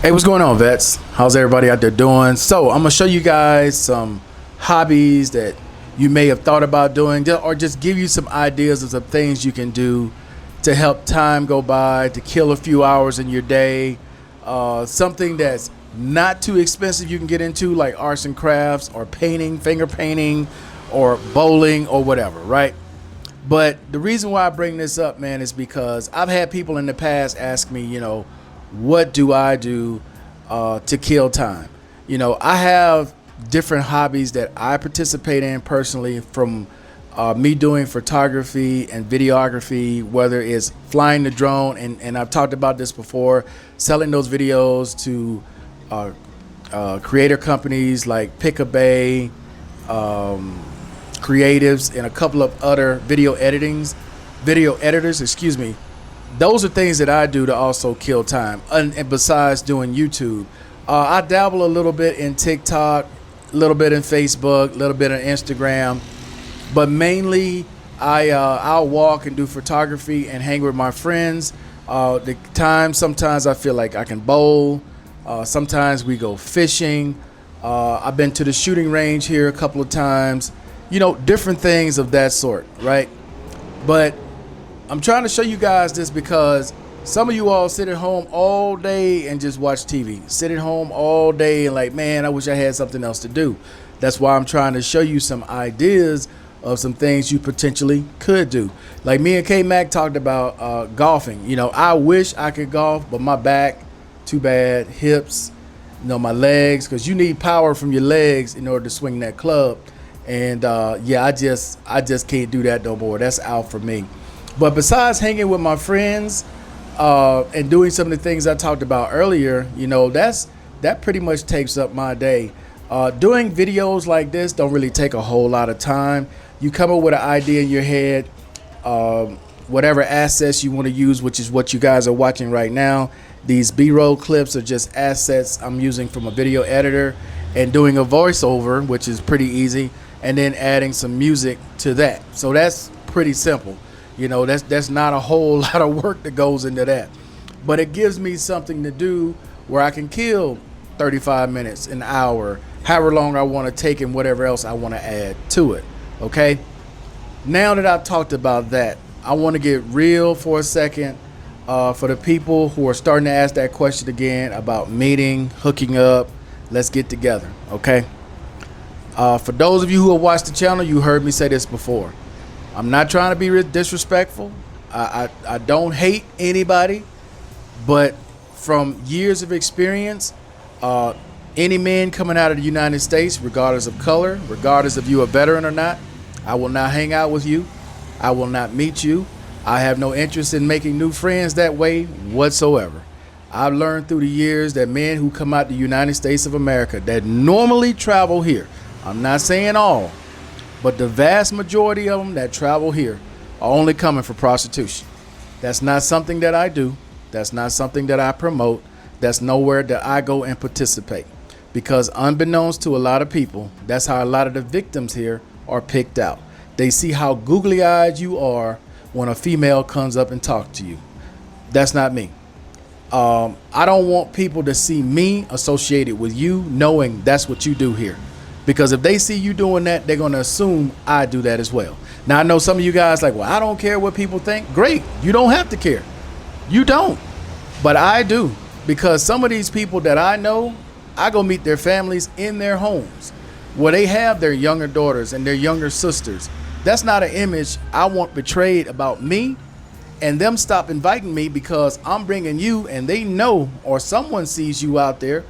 Hey, what's going on, vets? How's everybody out there doing? So, I'm gonna show you guys some hobbies that you may have thought about doing, or just give you some ideas of some things you can do to help time go by, to kill a few hours in your day. Something that's not too expensive you can get into, like arts and crafts, or painting, finger painting, or bowling, or whatever, right? But the reason why I bring this up, man, is because I've had people in the past ask me, what do I do to kill time? I have different hobbies that I participate in personally, from me doing photography and videography, whether it's flying the drone, and I've talked about this before, selling those videos to creator companies like Pick a Bay, creatives, and a couple of other video editors, excuse me. Those are things that I do to also kill time. And besides doing YouTube, I dabble a little bit in TikTok, a little bit in Facebook, a little bit on Instagram, but mainly I'll walk and do photography and hang with my friends. Sometimes I feel like I can bowl. Sometimes we go fishing. I've been to the shooting range here a couple of times. Different things of that sort, right? But I'm trying to show you guys this because some of you all sit at home all day and just watch TV. Sit at home all day and like, man, I wish I had something else to do. That's why I'm trying to show you some ideas of some things you potentially could do. Like me and K-Mac talked about golfing. I wish I could golf, but my back, too bad, hips, my legs, because you need power from your legs in order to swing that club. And I just can't do that no more. That's out for me. But besides hanging with my friends and doing some of the things I talked about earlier, that pretty much takes up my day. Doing videos like this don't really take a whole lot of time. You come up with an idea in your head, whatever assets you want to use, which is what you guys are watching right now. These B-roll clips are just assets I'm using from a video editor, and doing a voiceover, which is pretty easy, and then adding some music to that. So that's pretty simple. That's not a whole lot of work that goes into that. But it gives me something to do where I can kill 35 minutes, an hour, however long I want to take, and whatever else I want to add to it. Okay? Now that I've talked about that, I want to get real for a second for the people who are starting to ask that question again about meeting, hooking up. Let's get together. Okay? For those of you who have watched the channel, you heard me say this before. I'm not trying to be disrespectful. I don't hate anybody, but from years of experience, any man coming out of the United States, regardless of color, regardless if you're a veteran or not, I will not hang out with you. I will not meet you. I have no interest in making new friends that way whatsoever. I've learned through the years that men who come out the United States of America that normally travel here, I'm not saying all, but the vast majority of them that travel here are only coming for prostitution. That's not something that I do. That's not something that I promote. That's nowhere that I go and participate. Because unbeknownst to a lot of people, that's how a lot of the victims here are picked out. They see how googly-eyed you are when a female comes up and talks to you. That's not me. I don't want people to see me associated with you knowing that's what you do here. Because if they see you doing that, they're going to assume I do that as well. Now, I know some of you guys like, well, I don't care what people think. Great. You don't have to care. You don't. But I do. Because some of these people that I know, I go meet their families in their homes where they have their younger daughters and their younger sisters. That's not an image I want betrayed about me, and them stop inviting me because I'm bringing you, and they know, or someone sees you out there,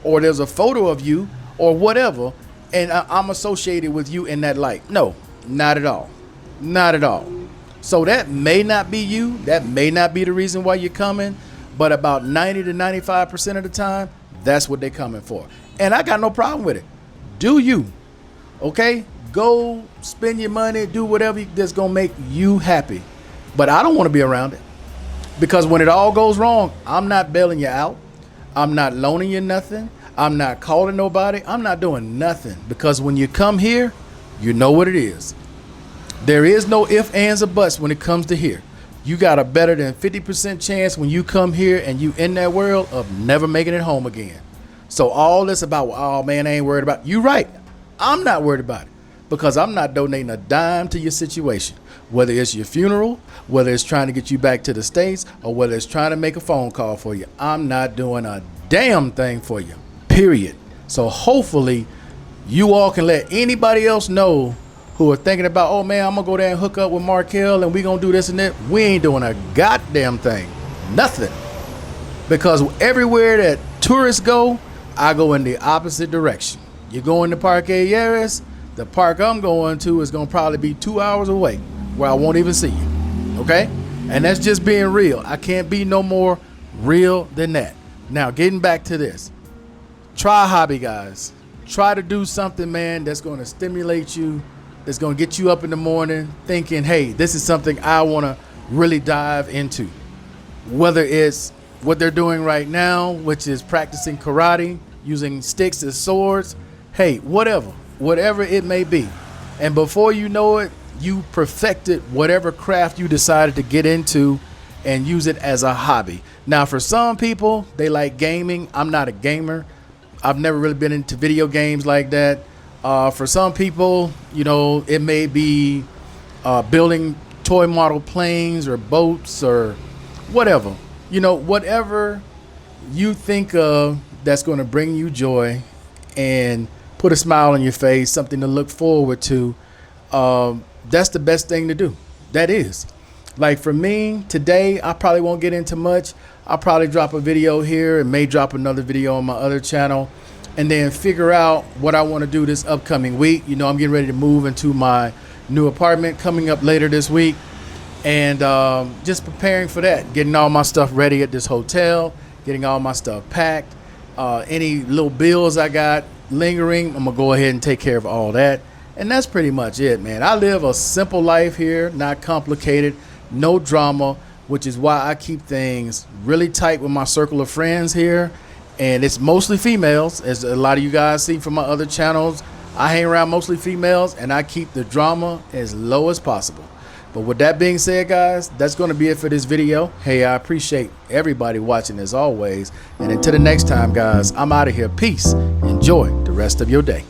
or there's a photo of you or whatever, and I'm associated with you in that light. No, not at all. Not at all. So that may not be you. That may not be the reason why you're coming. But about 90 to 95% of the time, that's what they're coming for. And I got no problem with it. Do you. Okay? Go spend your money. Do whatever that's going to make you happy. But I don't want to be around it. Because when it all goes wrong, I'm not bailing you out. I'm not loaning you nothing. I'm not calling nobody. I'm not doing nothing. Because when you come here, you know what it is. There is no ifs, ands, or buts when it comes to here. you got a better than 50% chance when you come here and you in that world of never making it home again. So all this about, oh man, I ain't worried about you. Right. I'm not worried about it because I'm not donating a dime to your situation, whether it's your funeral, whether it's trying to get you back to the States, or whether it's trying to make a phone call for you. I'm not doing a damn thing for you, period. So hopefully you all can let anybody else know who are thinking about, oh man, I'm gonna go there and hook up with Markel and we gonna do this and that. We ain't doing a goddamn thing, nothing. Because everywhere that tourists go, I go in the opposite direction. You go in the Parque Aries, the park I'm going to is gonna probably be 2 hours away where I won't even see you, okay? And that's just being real. I can't be no more real than that. Now, getting back to this, try a hobby, guys. Try to do something, man, that's gonna stimulate you, that's going to get you up in the morning thinking, hey, this is something I want to really dive into. Whether it's what they're doing right now, which is practicing karate, using sticks as swords, hey, whatever it may be. And before you know it, you perfected whatever craft you decided to get into and use it as a hobby. Now, for some people, they like gaming. I'm not a gamer. I've never really been into video games like that. For some people, you know, it may be building toy model planes or boats or whatever. You know, whatever you think of that's going to bring you joy and put a smile on your face, something to look forward to, that's the best thing to do. That is. Like for me, today, I probably won't get into much. I'll probably drop a video here and may drop another video on my other channel, and then figure out what I want to do this upcoming week. You know, I'm getting ready to move into my new apartment coming up later this week, and just preparing for that, getting all my stuff ready at this hotel, getting all my stuff packed. Any little bills I got lingering, I'm gonna go ahead and take care of all that. And that's pretty much it, man. I live a simple life here, not complicated, no drama, which is why I keep things really tight with my circle of friends here. And it's mostly females, as a lot of you guys see from my other channels. I hang around mostly females, and I keep the drama as low as possible. But with that being said, guys, that's going to be it for this video. Hey, I appreciate everybody watching as always. And until the next time, guys, I'm out of here. Peace. Enjoy the rest of your day.